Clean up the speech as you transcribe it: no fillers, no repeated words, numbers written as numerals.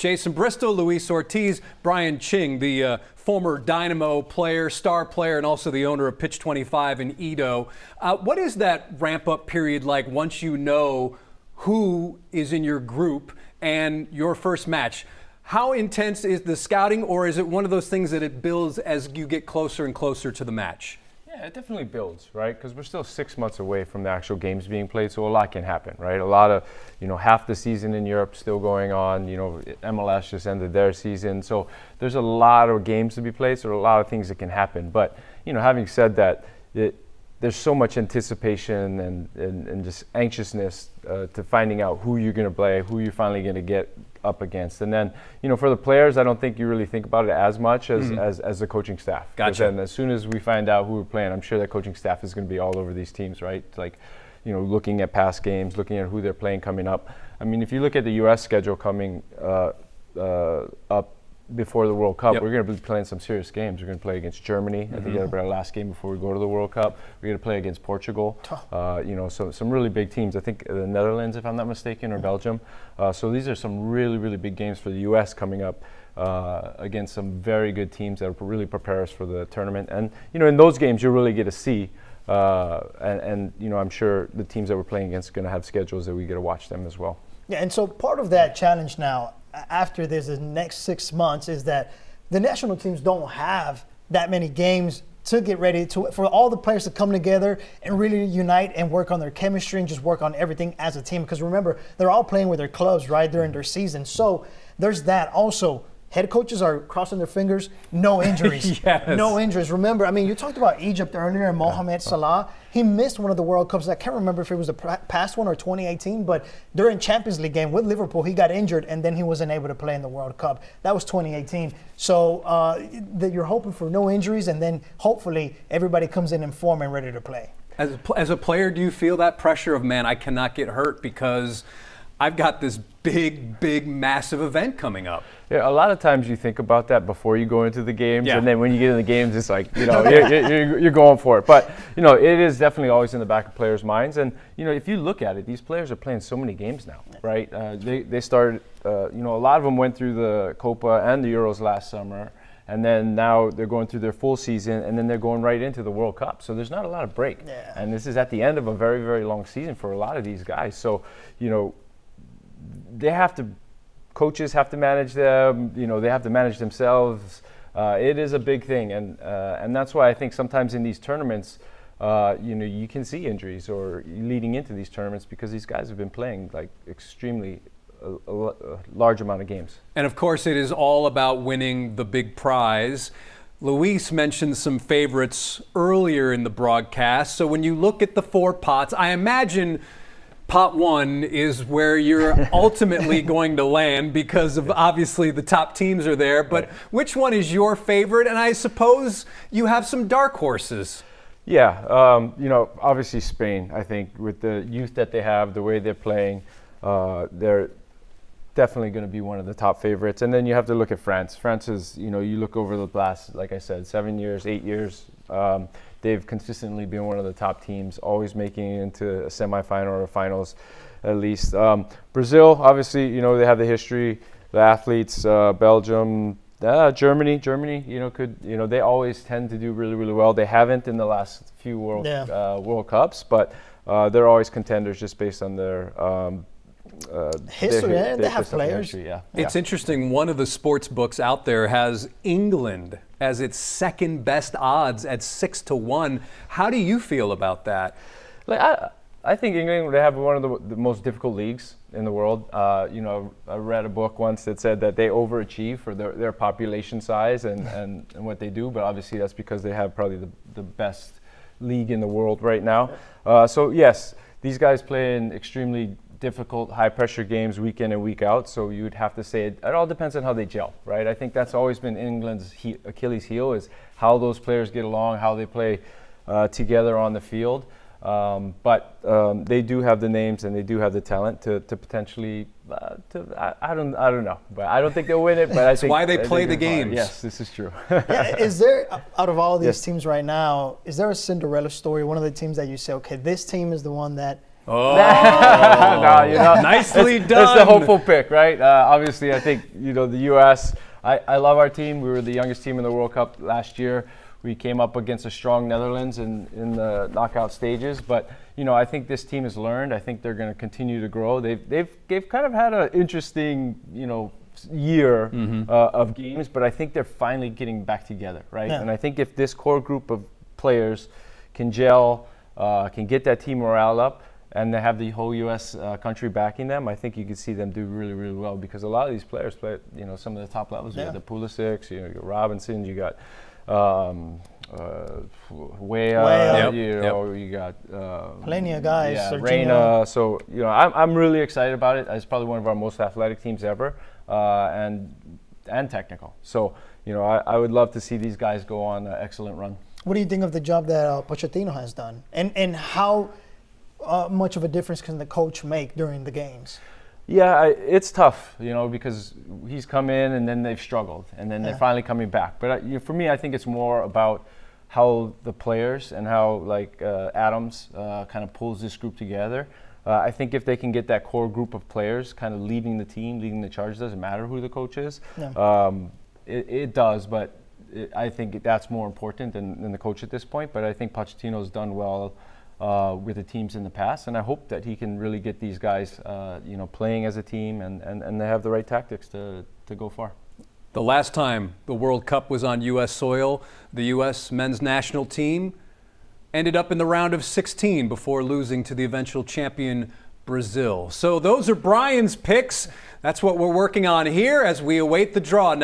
Jason Bristol, Luis Ortiz, Brian Ching, the former Dynamo player, star player, and also the owner of Pitch 25 in Edo. What is that ramp-up period like once you know who is in your group and your first match? How intense is the scouting, or is it one of those things that it builds as you get closer and closer to the match? Yeah, it definitely builds, right? Because we're still 6 months away from the actual games being played, so a lot can happen, right? A lot of, half the season in Europe still going on. MLS just ended their season, so there's a lot of games to be played, so there are a lot of things that can happen. But, having said that, there's so much anticipation and just anxiousness to finding out who you're going to play, who you're finally going to get up against. And then, for the players, I don't think you really think about it as much as the coaching staff. Gotcha. And as soon as we find out who we're playing, I'm sure that coaching staff is going to be all over these teams, right? Like, looking at past games, looking at who they're playing coming up. I mean, if you look at the U.S. schedule coming up before the World Cup, Yep. We're going to be playing some serious games. We're going to play against Germany. I think that'll be our last game before we go to the World Cup. We're going to play against Portugal. So some really big teams. I think the Netherlands, if I'm not mistaken, or Belgium. So these are some really, really big games for the U.S. coming up against some very good teams that will really prepare us for the tournament. And, in those games, you'll really get to see. And I'm sure the teams that we're playing against are going to have schedules that we get to watch them as well. Yeah, and so part of that challenge now, after this, the next 6 months, is that the national teams don't have that many games to get ready for all the players to come together and really unite and work on their chemistry and just work on everything as a team. Because remember, they're all playing with their clubs, right, during their season. So there's that. Also, head coaches are crossing their fingers. No injuries. Yes. No injuries. Remember, you talked about Egypt earlier and Mohamed Salah. He missed one of the World Cups. I can't remember if it was the past one or 2018, but during Champions League game with Liverpool, he got injured and then he wasn't able to play in the World Cup. That was 2018. So that you're hoping for no injuries, and then hopefully everybody comes in form and ready to play. As a player, do you feel that pressure of, man, I cannot get hurt because I've got this big, massive event coming up? Yeah, a lot of times you think about that before you go into the games, Yeah. and then when you get in the games, it's like, you're going for it. But, it is definitely always in the back of players' minds. And, if you look at it, these players are playing so many games now, right? They started, a lot of them went through the Copa and the Euros last summer. And then now they're going through their full season, and then they're going right into the World Cup. So there's not a lot of break. Yeah. And this is at the end of a very, very long season for a lot of these guys. So, coaches have to manage them, they have to manage themselves. It is a big thing, and that's why I think sometimes in these tournaments, you can see injuries or leading into these tournaments because these guys have been playing like extremely a large amount of games. And of course, it is all about winning the big prize. Luis mentioned some favorites earlier in the broadcast. So when you look at the 4 pots, I imagine pot 1 is where you're ultimately going to land because of obviously the top teams are there. But Right. Which one is your favorite? And I suppose you have some dark horses. Yeah, obviously Spain, I think, with the youth that they have, the way they're playing, they're definitely going to be one of the top favorites. And then you have to look at France. France is, you look over the last, like I said, 7 years, 8 years, they've consistently been one of the top teams, always making it into a semifinal or a finals at least. Brazil, obviously, they have the history, the athletes, Belgium, Germany, they always tend to do really, really well. They haven't in the last few World Cups, but they're always contenders just based on their history. They have players. History, yeah. It's interesting. One of the sports books out there has England as its second best odds at 6-1. How do you feel about that? I think England, they have one of the most difficult leagues in the world. I read a book once that said that they overachieve for their population size and what they do, but obviously that's because they have probably the best league in the world right now. So yes, these guys play in extremely difficult, high-pressure games week in and week out, so you would have to say it all depends on how they gel, right? I think that's always been England's Achilles heel, is how those players get along, how they play together on the field. But they do have the names and they do have the talent to potentially. I don't know, but I don't think they'll win it. But That's why they play the games. Yes, this is true. Yeah, is there, out of all these teams right now, is there a Cinderella story? One of the teams that you say, okay, this team is the one that Oh, No, you know, nicely it's done. the hopeful pick, right? Obviously, I think, you know, the U.S., I love our team. We were the youngest team in the World Cup last year. We came up against a strong Netherlands in the knockout stages. But, you know, I think this team has learned. I think they're going to continue to grow. They've kind of had an interesting, you know, year of games, but I think they're finally getting back together, right? Yeah. And I think if this core group of players can gel, can get that team morale up, and they have the whole U.S. Country backing them, I think you could see them do really, really well, because a lot of these players play at, you know, some of the top levels. You got the Pulisic, you know, you got Robinson, you got Weah, you know, you got plenty of guys. yeah, Serginho. Reina. So, you know, I'm really excited about it. It's probably one of our most athletic teams ever, and technical. So, you know, I would love to see these guys go on an excellent run. What do you think of the job that Pochettino has done, and how much of a difference can the coach make during the games? Yeah, it's tough, you know, because he's come in and then they've struggled, and then they're finally coming back. But for me, I think it's more about how the players and how, like, Adams kind of pulls this group together. I think if they can get that core group of players kind of leading the team, leading the charge, doesn't matter who the coach is. Yeah. It does, but I think that's more important than the coach at this point. But I think Pochettino's done well with the teams in the past, and I hope that he can really get these guys, you know, playing as a team, and they have the right tactics to go far. The last time the World Cup was on U.S. soil, the U.S. men's national team ended up in the round of 16 before losing to the eventual champion Brazil. So those are Brian's picks. That's what we're working on here as we await the draw.